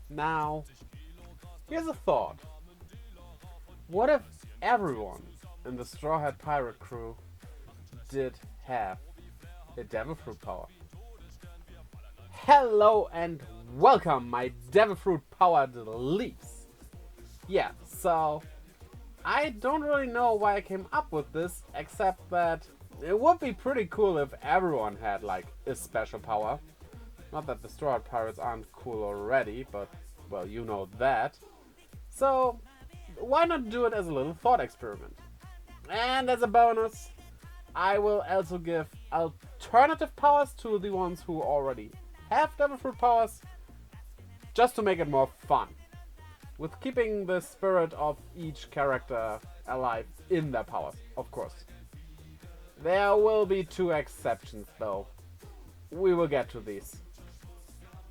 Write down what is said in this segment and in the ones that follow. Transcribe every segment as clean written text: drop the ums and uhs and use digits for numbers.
Now, here's a thought. What if everyone in the Straw Hat pirate crew did have a devil fruit power? Hello and welcome, my devil fruit powered leaves. Yeah, so I don't really know why I came up with this, except that it would be pretty cool if everyone had like a special power. Not that the Straw Hat pirates aren't cool already, but well, you know that. So why not do it as a little thought experiment? And as a bonus, I will also give alternative powers to the ones who already have devil fruit powers, just to make it more fun, with keeping the spirit of each character alive in their powers, of course. There will be two exceptions though. We will get to these.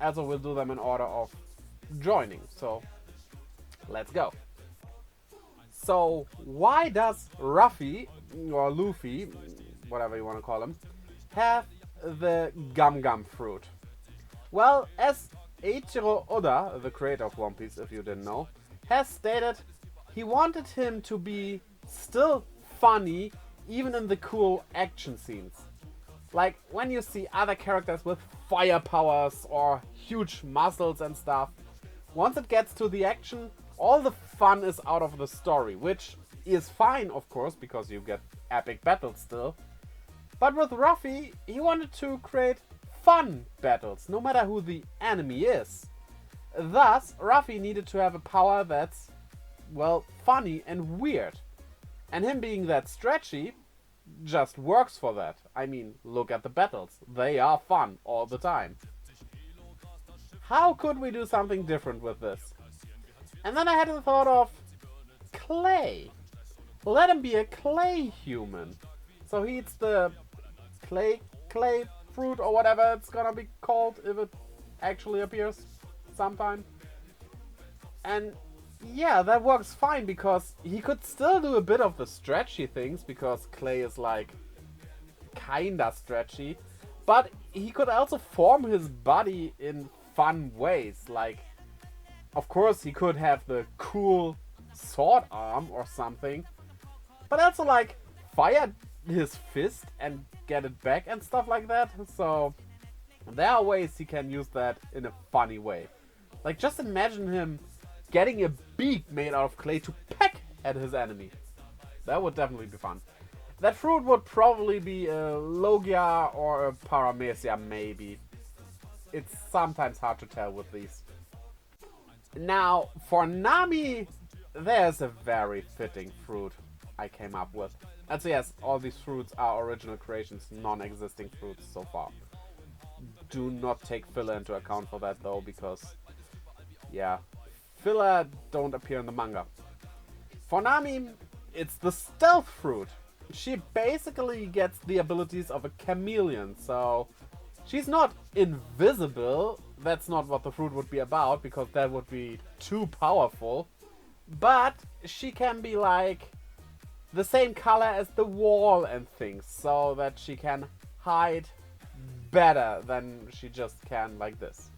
Also, we'll do them in order of joining, so let's go. So, why does Ruffy, or Luffy, whatever you want to call him, have the Gum Gum fruit? Well, as Eiichiro Oda, the creator of One Piece, if you didn't know, has stated, he wanted him to be still funny even in the cool action scenes. Like when you see other characters with fire powers or huge muscles and stuff, once it gets to the action, all the fun is out of the story, which is fine, of course, because you get epic battles still. But with Ruffy, he wanted to create fun battles, no matter who the enemy is. Thus, Ruffy needed to have a power that's, well, funny and weird. And him being that stretchy just works for that. I mean, look at the battles. They are fun all the time. How could we do something different with this? And then I had the thought of clay. Let him be a clay human. So he eats the clay fruit or whatever it's gonna be called if it actually appears sometime. And yeah, that works fine because he could still do a bit of the stretchy things because clay is like kinda stretchy. But he could also form his body in fun ways. Like, of course, he could have the cool sword arm or something. But also like fire his fist and get it back and stuff like that. So there are ways he can use that in a funny way. Like, just imagine him getting a beak made out of clay to peck at his enemy. That would definitely be fun. That fruit would probably be a Logia or a Paramecia, maybe. It's sometimes hard to tell with these. Now, for Nami, there's a very fitting fruit I came up with. And so yes, all these fruits are original creations, non-existing fruits so far. Do not take filler into account for that though, because yeah, filler don't appear in the manga. For Nami, it's the stealth fruit. She basically gets the abilities of a chameleon, so she's not invisible. That's not what the fruit would be about, because that would be too powerful. But she can be like the same color as the wall and things, so that she can hide better than she just can like this.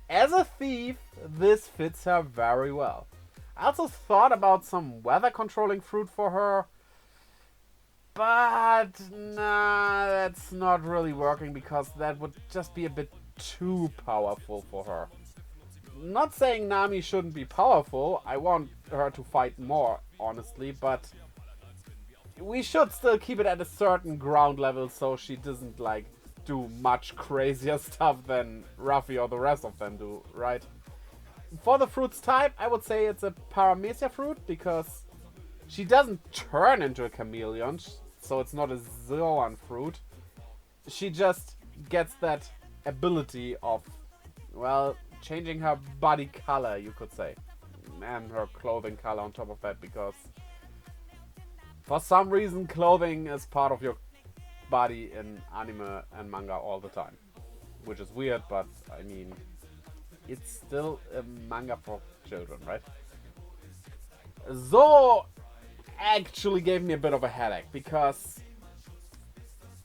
As a thief, this fits her very well. I also thought about some weather controlling fruit for her, but nah, that's not really working because that would just be a bit too powerful for her. Not saying Nami shouldn't be powerful, I want her to fight more, honestly, but we should still keep it at a certain ground level so she doesn't like do much crazier stuff than Ruffy or the rest of them do, right? For the fruit's type, I would say it's a Paramecia fruit because she doesn't turn into a chameleon, so it's not a Zoan fruit. She just gets that ability of, well, changing her body color, you could say. And her clothing color on top of that, because for some reason clothing is part of your body in anime and manga all the time. Which is weird, but I mean, it's still a manga for children, right? Zo actually gave me a bit of a headache, because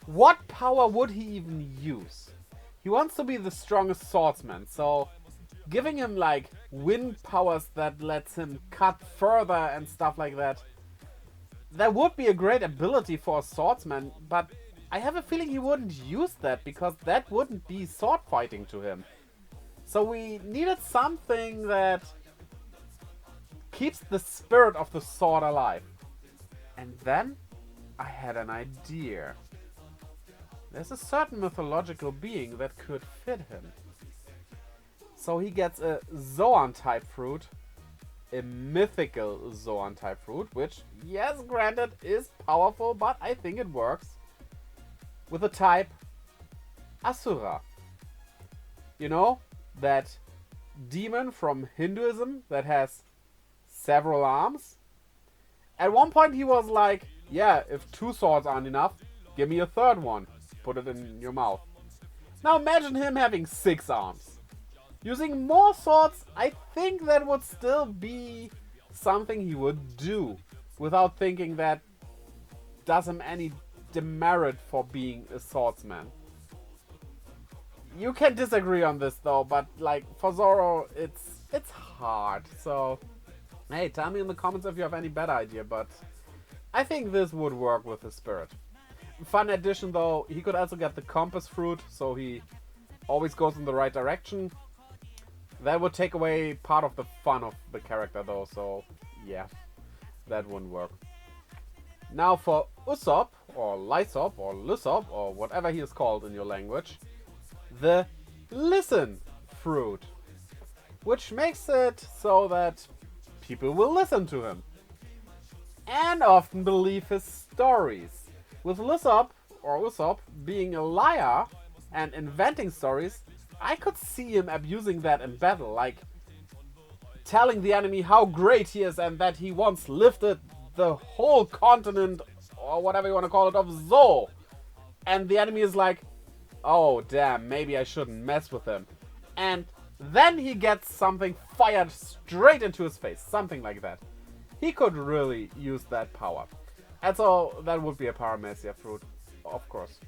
what power would he even use? He wants to be the strongest swordsman, so giving him like wind powers that lets him cut further and stuff like that. That would be a great ability for a swordsman, but I have a feeling he wouldn't use that because that wouldn't be sword fighting to him. So we needed something that keeps the spirit of the sword alive. And then I had an idea. There's a certain mythological being that could fit him. So he gets a Zoan type fruit, a mythical Zoan type fruit, which, yes, granted, is powerful, but I think it works, with the type Asura. You know, that demon from Hinduism that has several arms. At one point he was like, yeah, if 2 swords aren't enough, give me a 3rd one. Put it in your mouth. Now imagine him having 6 arms. Using more swords, I think that would still be something he would do without thinking that does him any demerit for being a swordsman. You can disagree on this though, but like for Zoro, it's hard. So, hey, tell me in the comments if you have any better idea, but I think this would work with his spirit. Fun addition though, he could also get the compass fruit, so he always goes in the right direction. That would take away part of the fun of the character though, so yeah, that wouldn't work. Now for Usopp, or Lysop, or Lysop, or whatever he is called in your language, the listen fruit, which makes it so that people will listen to him and often believe his stories. With Lysop, or Usopp, being a liar and inventing stories, I could see him abusing that in battle, like telling the enemy how great he is and that he once lifted the whole continent, or whatever you want to call it, of Zou. And the enemy is like, oh damn, maybe I shouldn't mess with him. And then he gets something fired straight into his face, something like that. He could really use that power. And so that would be a Paramecia fruit, of course.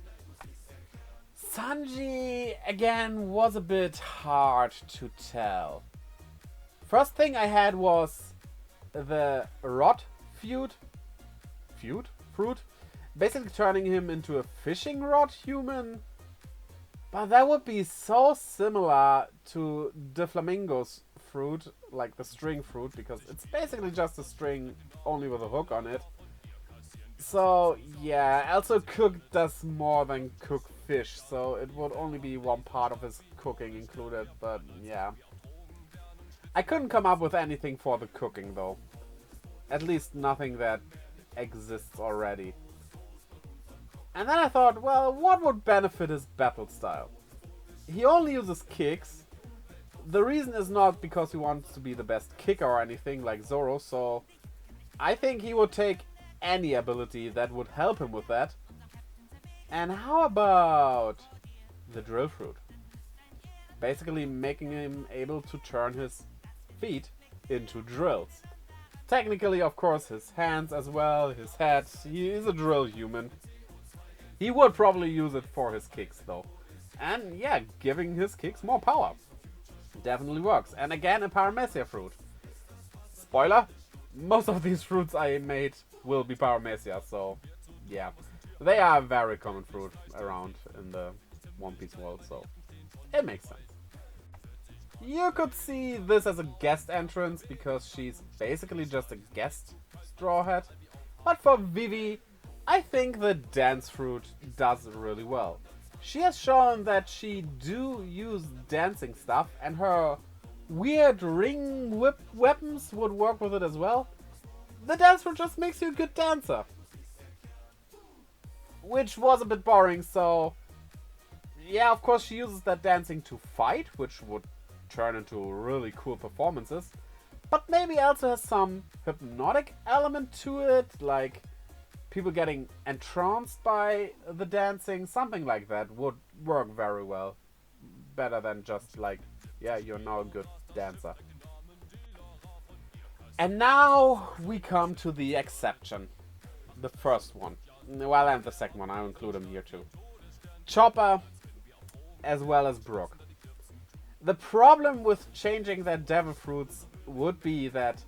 Sanji, again, was a bit hard to tell. First thing I had was the rod fruit, basically turning him into a fishing rod human. But that would be so similar to the Flamingo's fruit, like the string fruit, because it's basically just a string only with a hook on it. So yeah, also Cook does more than cook fish, so it would only be one part of his cooking included, but yeah. I couldn't come up with anything for the cooking though. At least nothing that exists already. And then I thought, well, what would benefit his battle style? He only uses kicks. The reason is not because he wants to be the best kicker or anything like Zoro, so I think he would take any ability that would help him with that. And how about the drill fruit? Basically making him able to turn his feet into drills. Technically, of course, his hands as well, his head. He is a drill human. He would probably use it for his kicks though. And yeah, giving his kicks more power. Definitely works. And again, a Paramecia fruit. Spoiler, most of these fruits I made will be Paramecia, so yeah. They are a very common fruit around in the One Piece world, so it makes sense. You could see this as a guest entrance because she's basically just a guest Straw Hat. But for Vivi, I think the dance fruit does really well. She has shown that she do use dancing stuff, and her weird ring whip weapons would work with it as well. The dance fruit just makes you a good dancer. Which was a bit boring, so yeah, of course she uses that dancing to fight, which would turn into really cool performances. But maybe also has some hypnotic element to it, like people getting entranced by the dancing, something like that would work very well. Better than just like, yeah, you're now a good dancer. And now we come to the exception. The first one. Well, and the second one, I'll include them here too. Chopper, as well as Brook. The problem with changing their devil fruits would be that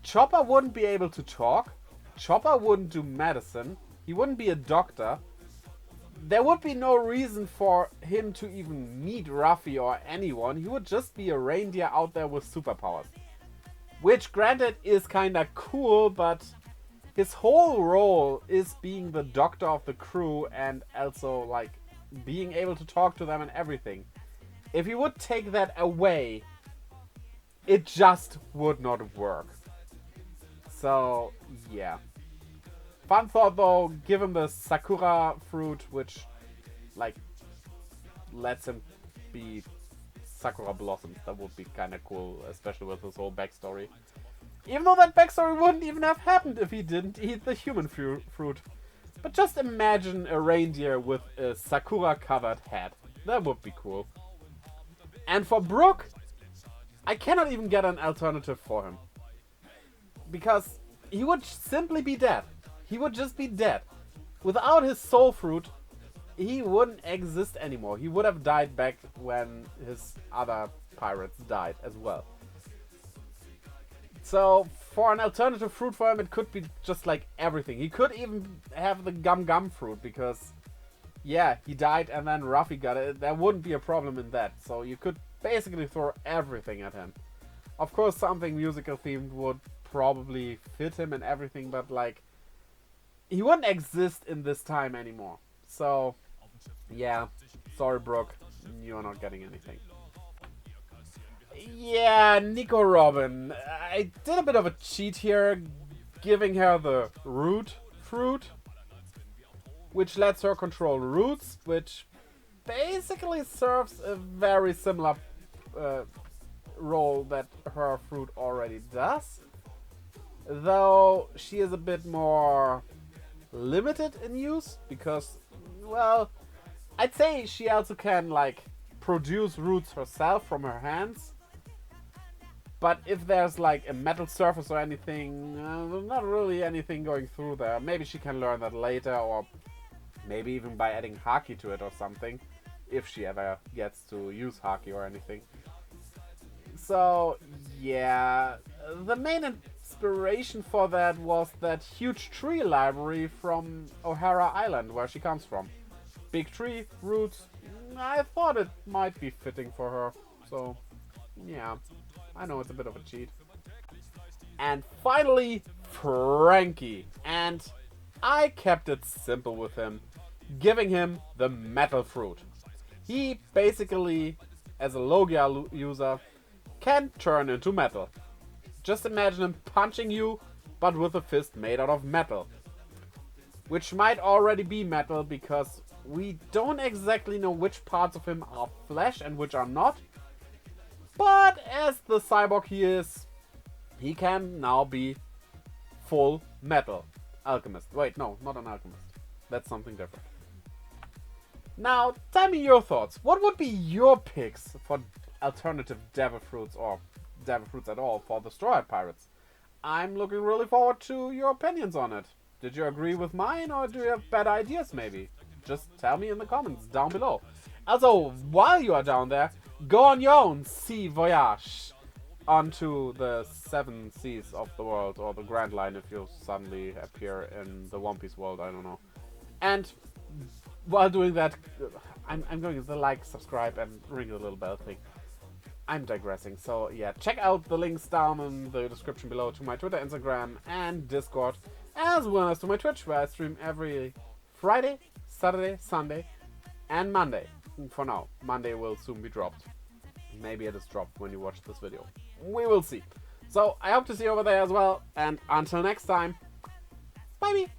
Chopper wouldn't be able to talk, Chopper wouldn't do medicine, he wouldn't be a doctor. There would be no reason for him to even meet Ruffy or anyone. He would just be a reindeer out there with superpowers. Which, granted, is kinda cool, but his whole role is being the doctor of the crew and also, like, being able to talk to them and everything. If he would take that away, it just would not work. So, yeah. Fun thought though, give him the Sakura fruit, which, like, lets him be Sakura blossoms. That would be kinda cool, especially with his whole backstory. Even though that backstory wouldn't even have happened if he didn't eat the human fruit. But just imagine a reindeer with a Sakura-covered head. That would be cool. And for Brook, I cannot even get an alternative for him. Because he would simply be dead. He would just be dead. Without his soul fruit, he wouldn't exist anymore. He would have died back when his other pirates died as well. So, for an alternative fruit for him, it could be just like everything. He could even have the Gum Gum fruit because, yeah, he died and then Ruffy got it. There wouldn't be a problem in that. So you could basically throw everything at him. Of course, something musical themed would probably fit him and everything, but like, he wouldn't exist in this time anymore. So, yeah, sorry Brook, you're not getting anything. Yeah, Nico Robin. I did a bit of a cheat here, giving her the root fruit, which lets her control roots, which basically serves a very similar role that her fruit already does. Though she is a bit more limited in use because, well, I'd say she also can, like, produce roots herself from her hands. But if there's like a metal surface or anything, not really anything going through there. Maybe she can learn that later, or maybe even by adding Haki to it or something, if she ever gets to use Haki or anything. So, yeah, the main inspiration for that was that huge tree library from O'Hara Island, where she comes from. Big tree, roots, I thought it might be fitting for her, so yeah. I know it's a bit of a cheat. And finally, Frankie. And I kept it simple with him, giving him the metal fruit. He basically, as a Logia user, can turn into metal. Just imagine him punching you, but with a fist made out of metal. Which might already be metal, because we don't exactly know which parts of him are flesh and which are not. But as the cyborg he is, he can now be full metal. Alchemist. Wait, no, not an alchemist. That's something different. Now, tell me your thoughts. What would be your picks for alternative devil fruits, or devil fruits at all, for the Strawhat Pirates? I'm looking really forward to your opinions on it. Did you agree with mine, or do you have better ideas maybe? Just tell me in the comments down below. Also, while you are down there, go on your own sea voyage onto the 7 seas of the world, or the Grand Line if you suddenly appear in the One Piece world, I don't know. And while doing that, I'm going to like, subscribe, and ring the little bell thing. I'm digressing, so yeah, check out the links down in the description below to my Twitter, Instagram, and Discord, as well as to my Twitch, where I stream every Friday, Saturday, Sunday, and Monday. For now, Monday will soon be dropped. Maybe it is dropped when you watch this video. We will see. So, I hope to see you over there as well, and until next time, bye-bye!